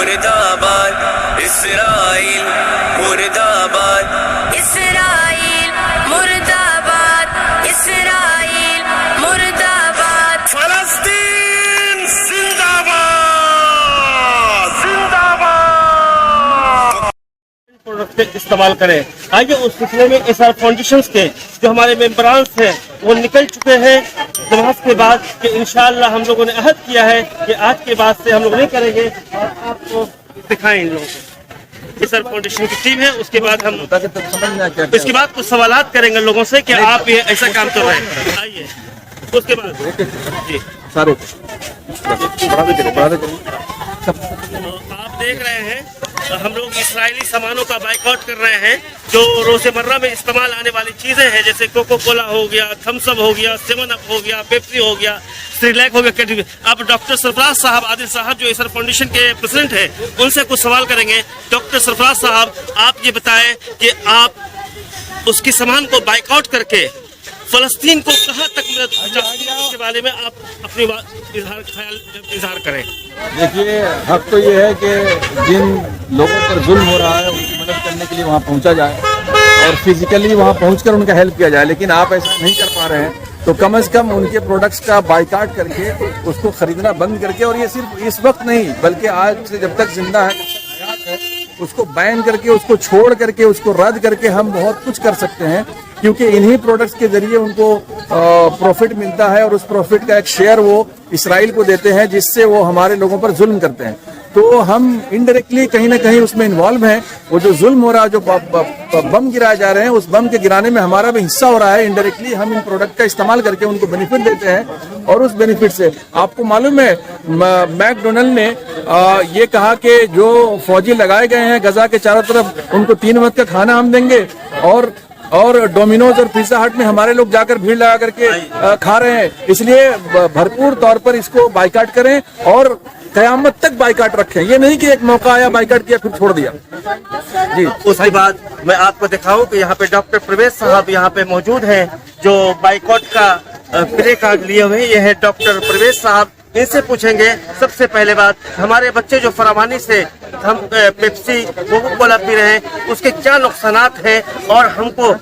مرد آباد اسرائیل مرد آباد اسرائیل مرد آباد اسرائیل مرد آباد فلسطین زندہ باد زندہ باد پروڈکٹ استعمال کریں. آئیے اس سلسلے میں SR فاؤنڈیشنز کے جو ہمارے ممبران ہیں وہ نکل چکے ہیں جماعت کے بعد کہ انشاءاللہ ہم لوگوں نے عہد کیا ہے کہ آج کے بعد سے ہم لوگ نہیں کریں گے اور آپ کو دکھائیں ان لوگوں کو. SR فاؤنڈیشن کی ٹیم ہے. اس کے بعد ہم اس کے بعد کچھ سوالات کریں گے لوگوں سے کہ آپ یہ ایسا کام کر رہے ہیں. آئیے اس کے بعد جی آپ دیکھ رہے ہیں ہم لوگ اسرائیلی سامانوں کا بائیکاٹ کر رہے ہیں جو روزمرہ میں استعمال آنے والی چیزیں ہیں جیسے کوکو کولا ہو گیا, تھمس اپ ہو گیا, 7 اپ ہو گیا, پیپسی ہو گیا, سریلیک ہو گیا. اب ڈاکٹر سرفراز صاحب عادل صاحب جو SR فاؤنڈیشن کے پریزیڈنٹ ہیں ان سے کچھ سوال کریں گے. ڈاکٹر سرفراز صاحب آپ یہ بتائیں کہ آپ اس کے سامان کو بائیکاٹ کر کے فلسطین کو کہاں تک مدد پہنچانے کے بارے میں آپ اپنی اظہار کریں. دیکھیے حق تو یہ ہے کہ جن لوگوں پر ظلم ہو رہا ہے ان کی مدد کرنے کے لیے وہاں پہنچا جائے اور فزیکلی وہاں پہنچ کر ان کا ہیلپ کیا جائے. لیکن آپ ایسا نہیں کر پا رہے ہیں تو کم از کم ان کے پروڈکٹس کا بائیکاٹ کر کے اس کو خریدنا بند کر کے, اور یہ صرف اس وقت نہیں بلکہ آج سے جب تک زندہ ہے جب تک حیات ہے اس کو بین کر کے, اس کو چھوڑ کر کے, اس کو رد کر کے ہم بہت کچھ کر سکتے ہیں کیونکہ انہی پروڈکٹس کے ذریعے ان کو پروفٹ ملتا ہے اور اس پروفٹ کا ایک شیئر وہ اسرائیل کو دیتے ہیں جس سے وہ ہمارے لوگوں پر ظلم کرتے ہیں. تو ہم انڈائریکٹلی کہیں نہ کہیں اس میں انوالو ہیں. وہ جو ظلم ہو رہا ہے, جو بم گرائے جا رہے ہیں, اس بم کے گرانے میں ہمارا بھی حصہ ہو رہا ہے. انڈائریکٹلی ہم ان پروڈکٹ کا استعمال کر کے ان کو بینیفٹ دیتے ہیں اور اس بینیفٹ سے آپ کو معلوم ہے میک ڈونلڈ نے یہ کہا کہ جو فوجی لگائے گئے ہیں غزہ کے چاروں طرف ان کو 3 وقت کا کھانا ہم دیں گے, اور ڈومینوز اور پیزا ہٹ میں ہمارے لوگ جا کر بھیڑ لگا کر کے کھا رہے ہیں. اس لیے بھرپور طور پر اس کو بائیکاٹ کریں اور قیامت تک بائیکاٹ رکھیں. یہ نہیں کہ ایک موقع آیا بائیکاٹ کیا پھر چھوڑ دیا. جی اس کے بعد میں آپ کو دکھاؤں کہ یہاں پہ ڈاکٹر پرویز صاحب یہاں پہ موجود ہیں جو بائیکاٹ کا پلے کارڈ لیے ہوئے ہیں. یہ ہے ڈاکٹر پرویز صاحب. ان سے پوچھیں گے سب سے پہلے بات ہمارے بچے جو فراوانی سے ہم پیپسی کوکو کولا پی رہے ہیں اس کے کیا نقصانات ہیں اور ہم کو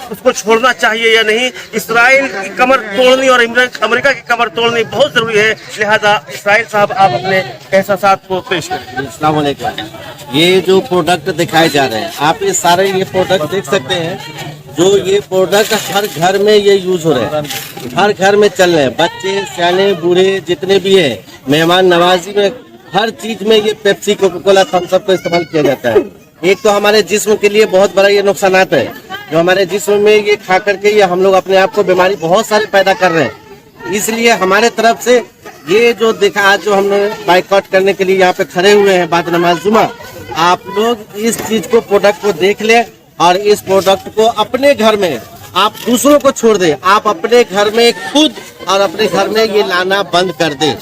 اس کو چھوڑنا چاہیے یا نہیں. اسرائیل کی کمر توڑنی اور امریکہ کی کمر توڑنی بہت ضروری ہے, لہذا اسرائیل صاحب آپ اپنے احساسات کو پیش کریں. السلام علیکم. یہ جو پروڈکٹ دکھائے جا رہے ہیں آپ یہ سارے یہ پروڈکٹ دیکھ سکتے ہیں. جو یہ پروڈکٹ ہر گھر میں یہ یوز ہو رہے ہیں, ہر گھر میں چل رہے ہیں. بچے سیانے بوڑھے جتنے بھی ہیں مہمان نوازی میں ہر چیز میں یہ پیپسی کوکو کولا تھمس اپ کو استعمال کیا جاتا ہے. ایک تو ہمارے جسم کے لیے بہت بڑا یہ نقصانات ہے جو ہمارے جسم میں یہ کھا کر کے یہ ہم لوگ اپنے آپ کو بیماری بہت سارے پیدا کر رہے ہیں. اس لیے ہمارے طرف سے یہ جو دیکھا آج جو ہم نے بائیکاٹ کرنے کے لیے یہاں پہ کھڑے ہوئے ہیں بعد نماز جمعہ, آپ لوگ اس چیز کو پروڈکٹ کو دیکھ لیں اور اس پروڈکٹ کو اپنے گھر میں آپ دوسروں کو چھوڑ دیں. آپ اپنے گھر میں خود اور اپنے گھر میں یہ لانا بند کر دیں.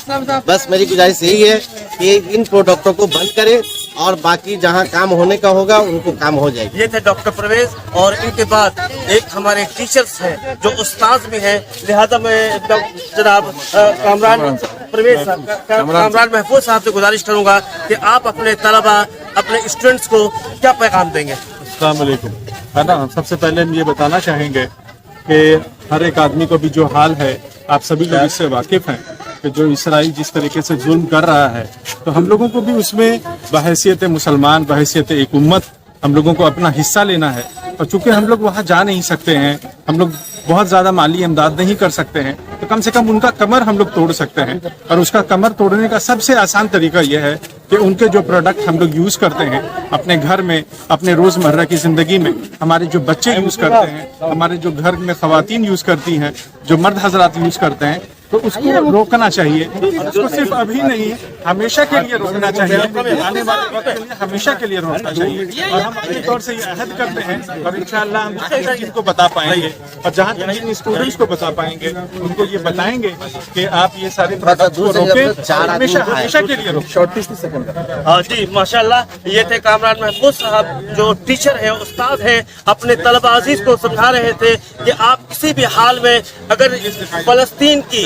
بس میری گزارش یہی ہے کہ ان پروڈکٹوں کو بند کریں اور باقی جہاں کام ہونے کا ہوگا ان کو کام ہو جائے گا. یہ تھے ڈاکٹر پرویز اور ان کے بعد ایک ہمارے ٹیچرز ہیں جو استاذ بھی ہیں, لہذا میں جناب کامران محفوظ صاحب سے گزارش کروں گا کہ آپ اپنے طلبہ اپنے اسٹوڈنٹس کو کیا پیغام دیں گے. السلام علیکم. ہے نا, سب سے پہلے ہم یہ بتانا چاہیں گے کہ ہر ایک آدمی کو بھی جو حال ہے آپ سبھی لوگ اس سے واقف ہیں کہ جو اسرائیل جس طریقے سے ظلم کر رہا ہے تو ہم لوگوں کو بھی اس میں بحیثیت مسلمان بحیثیت ایک امت ہم لوگوں کو اپنا حصہ لینا ہے. اور چونکہ ہم لوگ وہاں جا نہیں سکتے ہیں, ہم لوگ بہت زیادہ مالی امداد نہیں کر سکتے ہیں, تو کم سے کم ان کا کمر ہم لوگ توڑ سکتے ہیں. اور اس کا کمر توڑنے کا سب سے آسان طریقہ یہ ہے کہ ان کے جو پروڈکٹ ہم لوگ یوز کرتے ہیں اپنے گھر میں اپنے روزمرہ کی زندگی میں, ہمارے جو بچے یوز کرتے ہیں, ہمارے جو گھر میں خواتین یوز کرتی ہیں, جو مرد حضرات یوز کرتے ہیں, تو اس کو روکنا چاہیے. اس کو صرف ابھی نہیں ہمیشہ کے لیے روکنا چاہیے, آنے والے وقت کے لیے ہمیشہ کے لیے روکنا چاہیے. اور ہم اپنے طور سے یہ عہد کرتے ہیں اور انشاءاللہ ہم جن کو بتا پائیں گے اور جہاں جن اسٹوڈنٹس کو بتا پائیں گے ان کو یہ بتائیں گے کہ آپ یہ سارے پروڈکٹ کو روکیں, ہمیشہ کے لیے روکیں. جی ماشاء اللہ, یہ تھے کامران محفوظ صاحب جو ٹیچر ہیں, استاد ہیں, اپنے طلبہ عزیز کو سمجھا رہے تھے کہ آپ کسی بھی حال میں اگر فلسطین کی